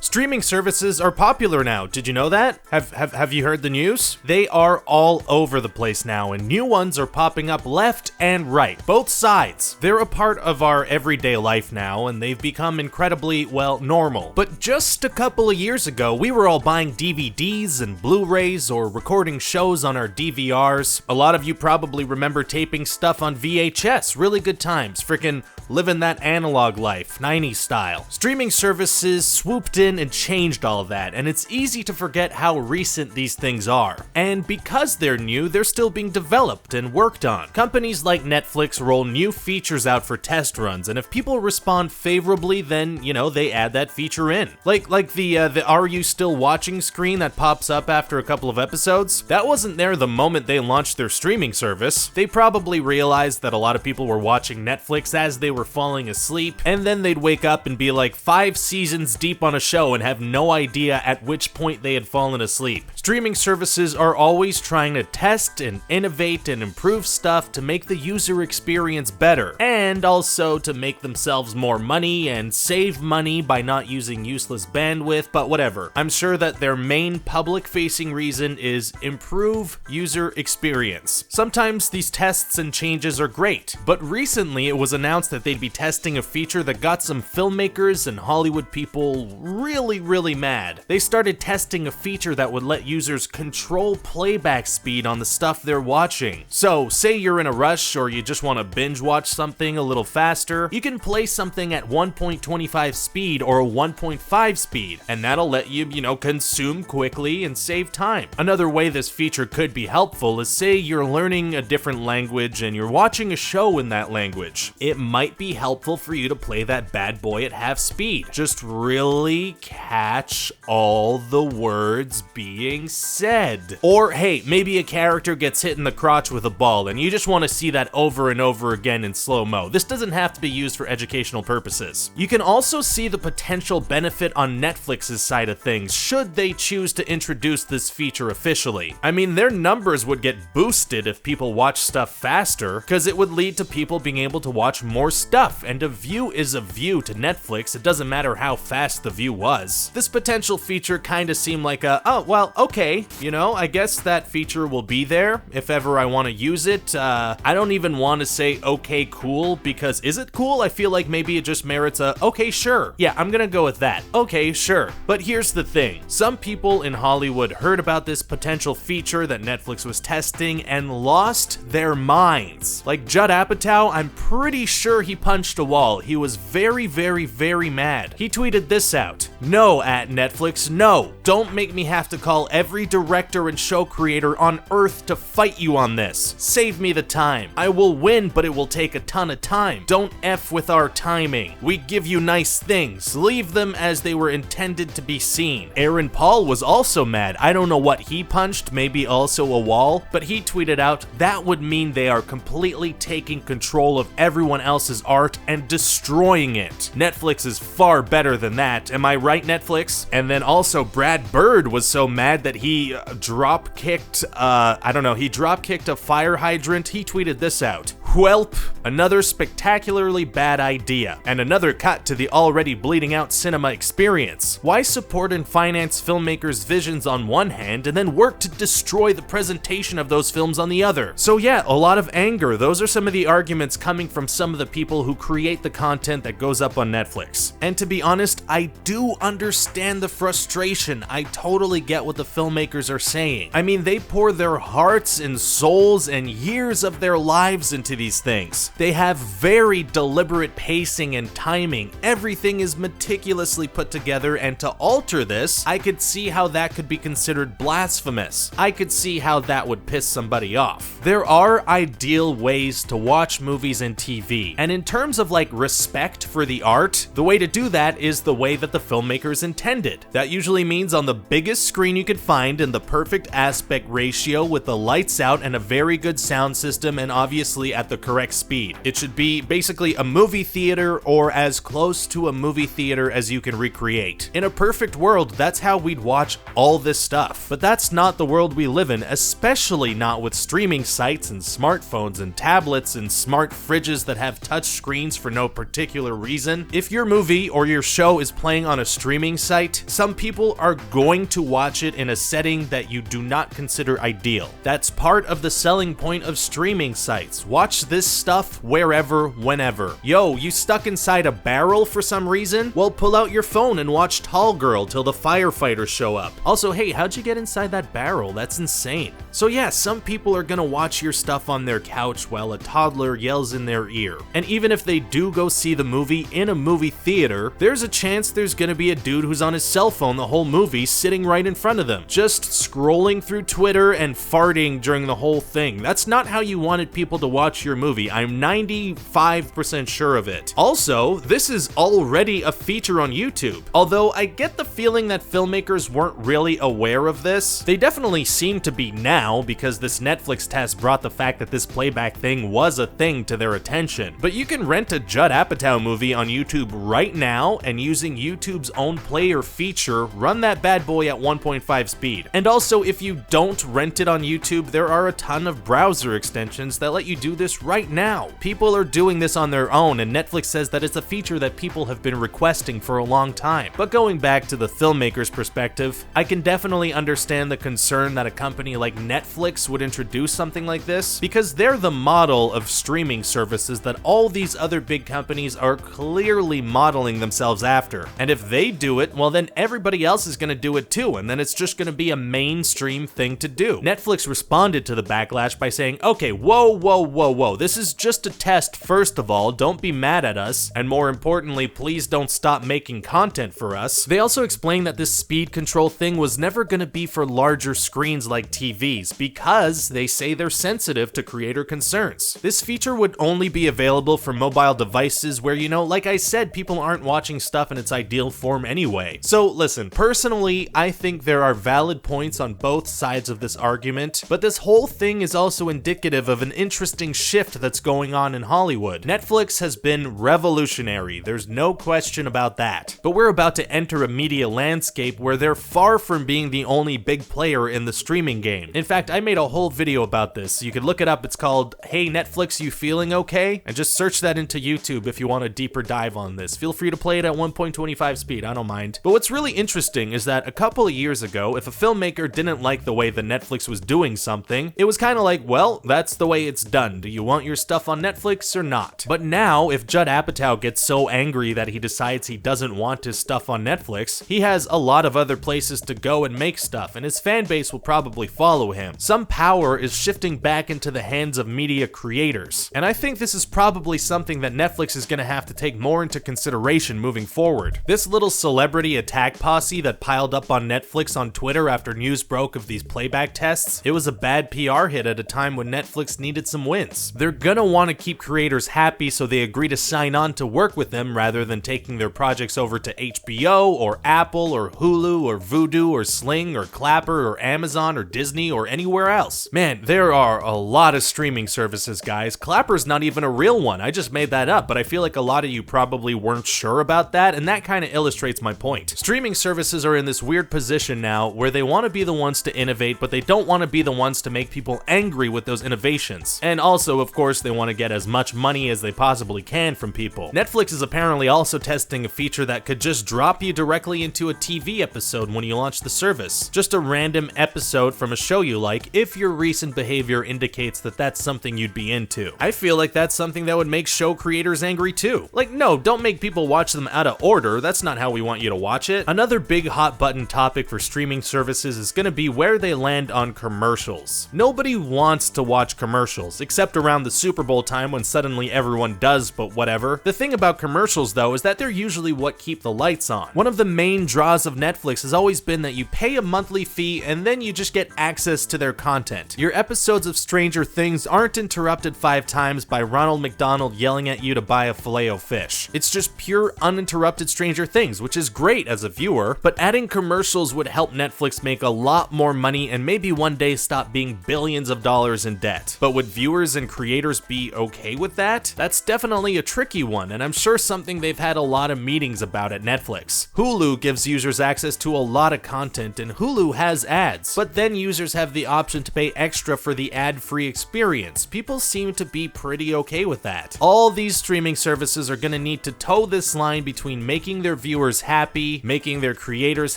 Streaming services are popular now, did you know that? Have you heard the news? They are all over the place now, and new ones are popping up left and right, both sides. They're a part of our everyday life now, and they've become incredibly, well, normal. But just a couple of years ago, we were all buying DVDs and Blu-rays or recording shows on our DVRs. A lot of you probably remember taping stuff on VHS, really good times, frickin' living that analog life, 90s style. Streaming services swooped in and changed all of that, and it's easy to forget how recent these things are. And because they're new, they're still being developed and worked on. Companies like Netflix roll new features out for test runs, and if people respond favorably, then, you know, they add that feature in. Like the Are You Still Watching screen that pops up after a couple of episodes? That wasn't there the moment they launched their streaming service. They probably realized that a lot of people were watching Netflix as they were falling asleep, and then they'd wake up and be like 5 seasons deep on a show and have no idea at which point they had fallen asleep. Streaming services are always trying to test and innovate and improve stuff to make the user experience better, and also to make themselves more money and save money by not using useless bandwidth, but whatever. I'm sure that their main public-facing reason is improve user experience. Sometimes these tests and changes are great, but recently it was announced that they'd be testing a feature that got some filmmakers and Hollywood people really mad. They started testing a feature that would let users control playback speed on the stuff they're watching. So, say you're in a rush or you just want to binge watch something a little faster, you can play something at 1.25 speed or 1.5 speed, and that'll let you, consume quickly and save time. Another way this feature could be helpful is, say you're learning a different language and you're watching a show in that language. It might be helpful for you to play that bad boy at half speed. Just really catch all the words being said. Or hey, maybe a character gets hit in the crotch with a ball and you just want to see that over and over again in slow-mo. This doesn't have to be used for educational purposes. You can also see the potential benefit on Netflix's side of things should they choose to introduce this feature officially. I mean, their numbers would get boosted if people watch stuff faster, because it would lead to people being able to watch more stuff, and a view is a view to Netflix. It doesn't matter how fast the view was. This potential feature kind of seemed like a, oh, well, okay, I guess that feature will be there if ever I want to use it. I don't even want to say okay, cool, because is it cool? I feel like maybe it just merits a, okay, sure. Yeah, I'm gonna go with that. Okay, sure. But here's the thing. Some people in Hollywood heard about this potential feature that Netflix was testing and lost their minds. Like Judd Apatow, I'm pretty sure he punched a wall. He was very mad. He tweeted this out. No, at Netflix, no. Don't make me have to call every director and show creator on earth to fight you on this. Save me the time. I will win, but it will take a ton of time. Don't F with our timing. We give you nice things. Leave them as they were intended to be seen. Aaron Paul was also mad. I don't know what he punched, maybe also a wall, but he tweeted out, that would mean they are completely taking control of everyone else's art and destroying it. Netflix is far better than that. Am I right, Netflix? And then also Brad Bird was so mad that he drop-kicked a fire hydrant. He tweeted this out. Whelp, another spectacularly bad idea, and another cut to the already bleeding out cinema experience. Why support and finance filmmakers' visions on one hand and then work to destroy the presentation of those films on the other? So yeah, a lot of anger. Those are some of the arguments coming from some of the people who create the content that goes up on Netflix. And to be honest, I do understand the frustration. I totally get what the filmmakers are saying. I mean, they pour their hearts and souls and years of their lives into these things. They have very deliberate pacing and timing. Everything is meticulously put together, and to alter this, I could see how that could be considered blasphemous. I could see how that would piss somebody off. There are ideal ways to watch movies and TV, and in terms of respect for the art, the way to do that is the way that the filmmakers intended. That usually means on the biggest screen you could find in the perfect aspect ratio with the lights out and a very good sound system, and obviously at the the correct speed. It should be basically a movie theater or as close to a movie theater as you can recreate. In a perfect world, that's how we'd watch all this stuff. But that's not the world we live in, especially not with streaming sites and smartphones and tablets and smart fridges that have touch screens for no particular reason. If your movie or your show is playing on a streaming site, some people are going to watch it in a setting that you do not consider ideal. That's part of the selling point of streaming sites. Watch this stuff wherever, whenever. Yo, you stuck inside a barrel for some reason? Well, pull out your phone and watch Tall Girl till the firefighters show up. Also, hey, how'd you get inside that barrel? That's insane. So yeah, some people are gonna watch your stuff on their couch while a toddler yells in their ear. And even if they do go see the movie in a movie theater, there's a chance there's gonna be a dude who's on his cell phone the whole movie sitting right in front of them, just scrolling through Twitter and farting during the whole thing. That's not how you wanted people to watch your movie. I'm 95% sure of it. Also, this is already a feature on YouTube. Although I get the feeling that filmmakers weren't really aware of this. They definitely seem to be now, because this Netflix test brought the fact that this playback thing was a thing to their attention. But you can rent a Judd Apatow movie on YouTube right now, and using YouTube's own player feature, run that bad boy at 1.5 speed. And also, if you don't rent it on YouTube, there are a ton of browser extensions that let you do this right now. People are doing this on their own, and Netflix says that it's a feature that people have been requesting for a long time. But going back to the filmmaker's perspective, I can definitely understand the concern that a company like Netflix would introduce something like this, because they're the model of streaming services that all these other big companies are clearly modeling themselves after. And if they do it, well then everybody else is gonna do it too, and then it's just gonna be a mainstream thing to do. Netflix responded to the backlash by saying, okay, whoa, this is just a test first of all, don't be mad at us, and more importantly, please don't stop making content for us. They also explained that this speed control thing was never gonna be for larger screens like TVs, because they say they're sensitive to creator concerns. This feature would only be available for mobile devices where, you know, like I said, people aren't watching stuff in its ideal form anyway. So listen, personally, I think there are valid points on both sides of this argument, but this whole thing is also indicative of an interesting shift that's going on in Hollywood. Netflix has been revolutionary, there's no question about that. But we're about to enter a media landscape where they're far from being the only big player in the streaming game. In fact, I made a whole video about this. You can look it up. It's called Hey Netflix, You Feeling Okay? And just search that into YouTube if you want a deeper dive on this. Feel free to play it at 1.25 speed, I don't mind. But what's really interesting is that a couple of years ago, if a filmmaker didn't like the way that Netflix was doing something, it was kind of like, well, that's the way it's done. Do you want your stuff on Netflix or not? But now, if Judd Apatow gets so angry that he decides he doesn't want his stuff on Netflix, he has a lot of other places to go and make stuff, and his fan base will probably follow him. Some power is shifting back into the hands of media creators, and I think this is probably something that Netflix is going to have to take more into consideration moving forward. This little celebrity attack posse that piled up on Netflix on Twitter after news broke of these playback tests, it was a bad PR hit at a time when Netflix needed some wins. They're gonna want to keep creators happy, so they agree to sign on to work with them rather than taking their projects over to HBO or Apple or Hulu or Vudu or Sling or Clapper or Amazon or Disney or anywhere else. Man, there are a lot of streaming services, guys. Clapper's not even a real one. I just made that up, but I feel like a lot of you probably weren't sure about that, and that kind of illustrates my point. Streaming services are in this weird position now where they want to be the ones to innovate, but they don't want to be the ones to make people angry with those innovations. And also, of course, they want to get as much money as they possibly can from people. Netflix is apparently also testing a feature that could just drop you directly into a TV episode when you launch the service. Just a random episode from a show you like, if your recent behavior indicates that that's something you'd be into. I feel like that's something that would make show creators angry too. Like, no, don't make people watch them out of order. That's not how we want you to watch it. Another big hot button topic for streaming services is gonna be where they land on commercials. Nobody wants to watch commercials, except around the Super Bowl time when suddenly everyone does, but whatever. The thing about commercials though is that they're usually what keep the lights on. One of the main draws of Netflix has always been that you pay a monthly fee and then you just get access to their content. Your episodes of Stranger Things aren't interrupted 5 times by Ronald McDonald yelling at you to buy a filet-o-fish. It's just pure uninterrupted Stranger Things, which is great as a viewer, but adding commercials would help Netflix make a lot more money and maybe one day stop being billions of dollars in debt. But would viewers and creators be okay with that? That's definitely a tricky one, and I'm sure something they've had a lot of meetings about at Netflix. Hulu gives users access to a lot of content, and Hulu has ads, but then users have the option to pay extra for the ad-free experience. People seem to be pretty okay with that. All these streaming services are gonna need to toe this line between making their viewers happy, making their creators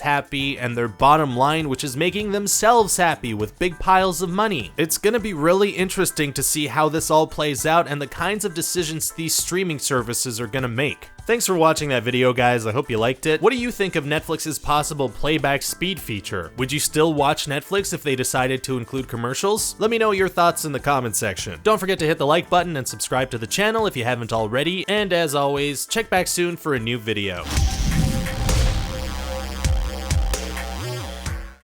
happy, and their bottom line, which is making themselves happy with big piles of money. It's gonna be really interesting to see how this all plays out and the kinds of decisions these streaming services are gonna make. Thanks for watching that video, guys. I hope you liked it. What do you think of Netflix's possible playback speed feature? Would you still watch Netflix if they decided to include commercials? Let me know your thoughts in the comment section. Don't forget to hit the like button and subscribe to the channel if you haven't already, and as always, check back soon for a new video.